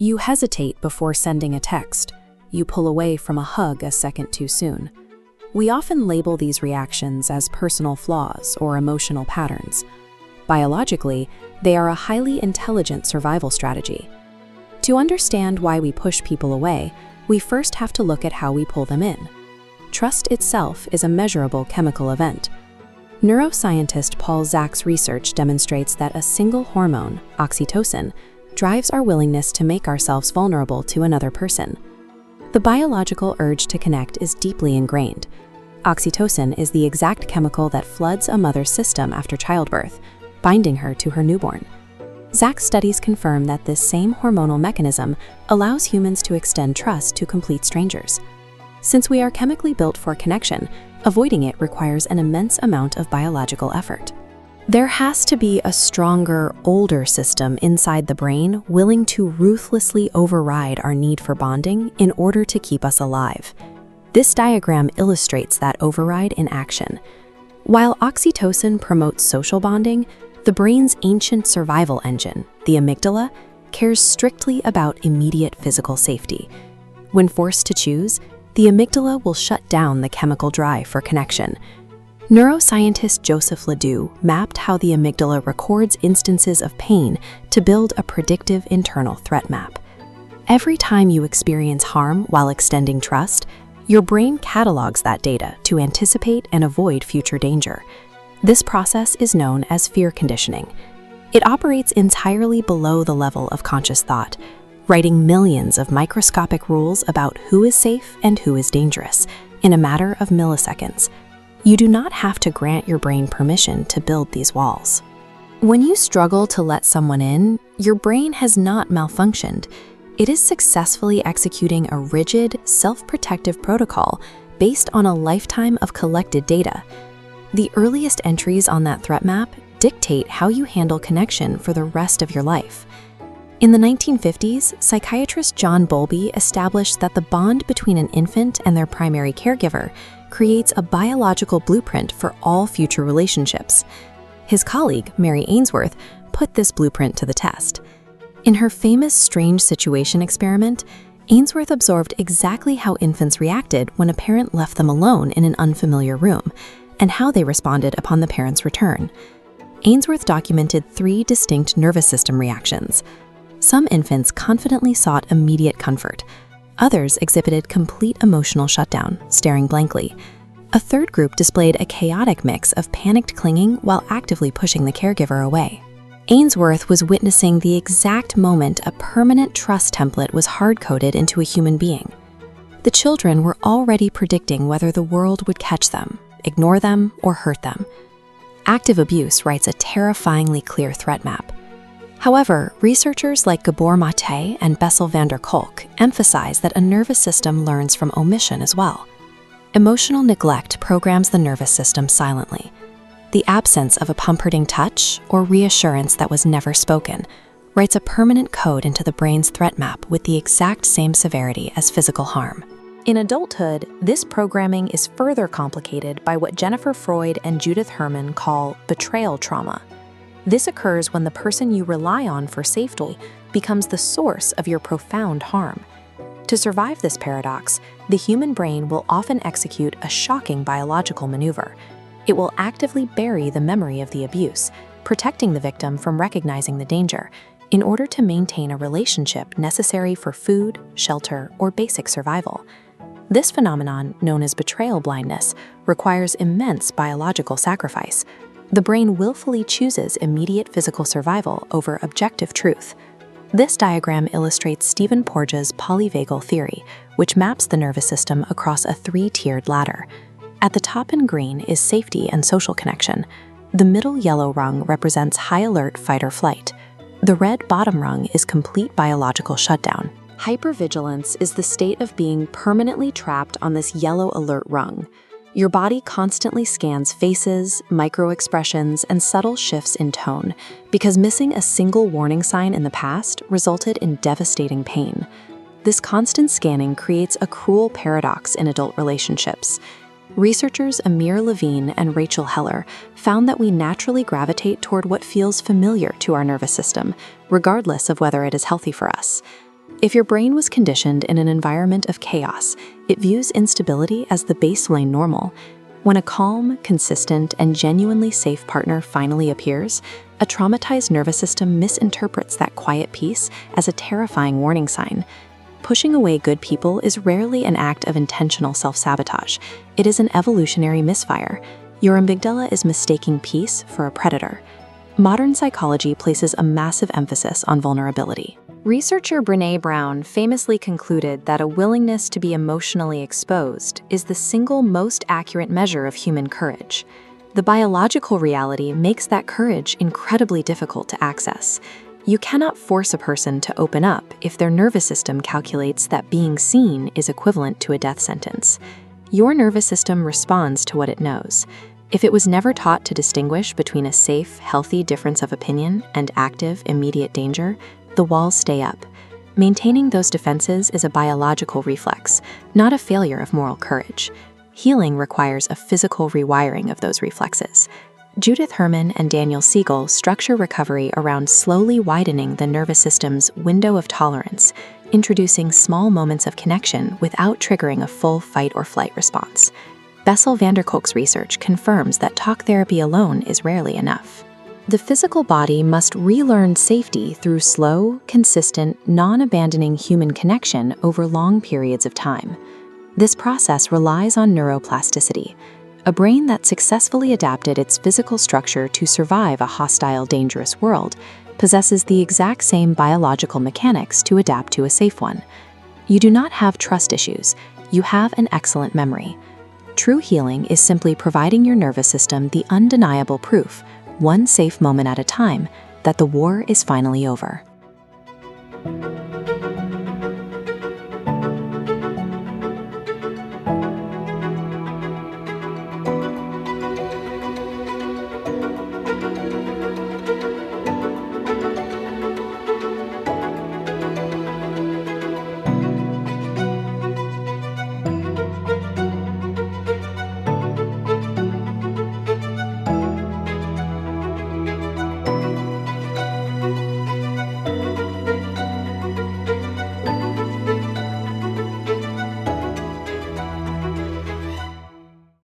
You hesitate before sending a text. You pull away from a hug a second too soon. We often label these reactions as personal flaws or emotional patterns. Biologically, they are a highly intelligent survival strategy. To understand why we push people away, we first have to look at how we pull them in. Trust itself is a measurable chemical event. Neuroscientist Paul Zach's research demonstrates that a single hormone, oxytocin, drives our willingness to make ourselves vulnerable to another person. The biological urge to connect is deeply ingrained. Oxytocin is the exact chemical that floods a mother's system after childbirth, binding her to her newborn. Zach's studies confirm that this same hormonal mechanism allows humans to extend trust to complete strangers. Since we are chemically built for connection, avoiding it requires an immense amount of biological effort. There has to be a stronger, older system inside the brain willing to ruthlessly override our need for bonding in order to keep us alive. This diagram illustrates that override in action. While oxytocin promotes social bonding, the brain's ancient survival engine, the amygdala, cares strictly about immediate physical safety. When forced to choose, the amygdala will shut down the chemical drive for connection. Neuroscientist Joseph Ledoux mapped how the amygdala records instances of pain to build a predictive internal threat map. Every time you experience harm while extending trust, your brain catalogs that data to anticipate and avoid future danger. This process is known as fear conditioning. It operates entirely below the level of conscious thought, writing millions of microscopic rules about who is safe and who is dangerous in a matter of milliseconds. You do not have to grant your brain permission to build these walls. When you struggle to let someone in, your brain has not malfunctioned. It is successfully executing a rigid, self-protective protocol based on a lifetime of collected data. The earliest entries on that threat map dictate how you handle connection for the rest of your life. In the 1950s, psychiatrist John Bowlby established that the bond between an infant and their primary caregiver creates a biological blueprint for all future relationships. His colleague, Mary Ainsworth, put this blueprint to the test. In her famous strange situation experiment, Ainsworth observed exactly how infants reacted when a parent left them alone in an unfamiliar room, and how they responded upon the parent's return. Ainsworth documented 3 distinct nervous system reactions. Some infants confidently sought immediate comfort. Others exhibited complete emotional shutdown, staring blankly. A third group displayed a chaotic mix of panicked clinging while actively pushing the caregiver away. Ainsworth was witnessing the exact moment a permanent trust template was hard-coded into a human being. The children were already predicting whether the world would catch them, ignore them, or hurt them. Active abuse writes a terrifyingly clear threat map. However, researchers like Gabor Mate and Bessel van der Kolk emphasize that a nervous system learns from omission as well. Emotional neglect programs the nervous system silently. The absence of a comforting touch or reassurance that was never spoken writes a permanent code into the brain's threat map with the exact same severity as physical harm. In adulthood, this programming is further complicated by what Jennifer Freud and Judith Herman call betrayal trauma. This occurs when the person you rely on for safety becomes the source of your profound harm. To survive this paradox, the human brain will often execute a shocking biological maneuver. It will actively bury the memory of the abuse, protecting the victim from recognizing the danger, in order to maintain a relationship necessary for food, shelter, or basic survival. This phenomenon, known as betrayal blindness, requires immense biological sacrifice. The brain willfully chooses immediate physical survival over objective truth. This diagram illustrates Stephen Porges' polyvagal theory, which maps the nervous system across a 3-tiered ladder. At the top in green is safety and social connection. The middle yellow rung represents high-alert fight or flight. The red bottom rung is complete biological shutdown. Hypervigilance is the state of being permanently trapped on this yellow alert rung. Your body constantly scans faces, micro-expressions, and subtle shifts in tone, because missing a single warning sign in the past resulted in devastating pain. This constant scanning creates a cruel paradox in adult relationships. Researchers Amir Levine and Rachel Heller found that we naturally gravitate toward what feels familiar to our nervous system, regardless of whether it is healthy for us. If your brain was conditioned in an environment of chaos, it views instability as the baseline normal. When a calm, consistent, and genuinely safe partner finally appears, a traumatized nervous system misinterprets that quiet peace as a terrifying warning sign. Pushing away good people is rarely an act of intentional self-sabotage. It is an evolutionary misfire. Your amygdala is mistaking peace for a predator. Modern psychology places a massive emphasis on vulnerability. Researcher Brené Brown famously concluded that a willingness to be emotionally exposed is the single most accurate measure of human courage. The biological reality makes that courage incredibly difficult to access. You cannot force a person to open up if their nervous system calculates that being seen is equivalent to a death sentence. Your nervous system responds to what it knows. If it was never taught to distinguish between a safe, healthy difference of opinion and active, immediate danger, the walls stay up. Maintaining those defenses is a biological reflex, not a failure of moral courage. Healing requires a physical rewiring of those reflexes. Judith Herman and Daniel Siegel structure recovery around slowly widening the nervous system's window of tolerance, introducing small moments of connection without triggering a full fight or flight response. Bessel van der Kolk's research confirms that talk therapy alone is rarely enough. The physical body must relearn safety through slow, consistent, non-abandoning human connection over long periods of time. This process relies on neuroplasticity, a brain that successfully adapted its physical structure to survive a hostile, dangerous world possesses the exact same biological mechanics to adapt to a safe one. You do not have trust issues, you have an excellent memory. True healing is simply providing your nervous system the undeniable proof, one safe moment at a time, that the war is finally over.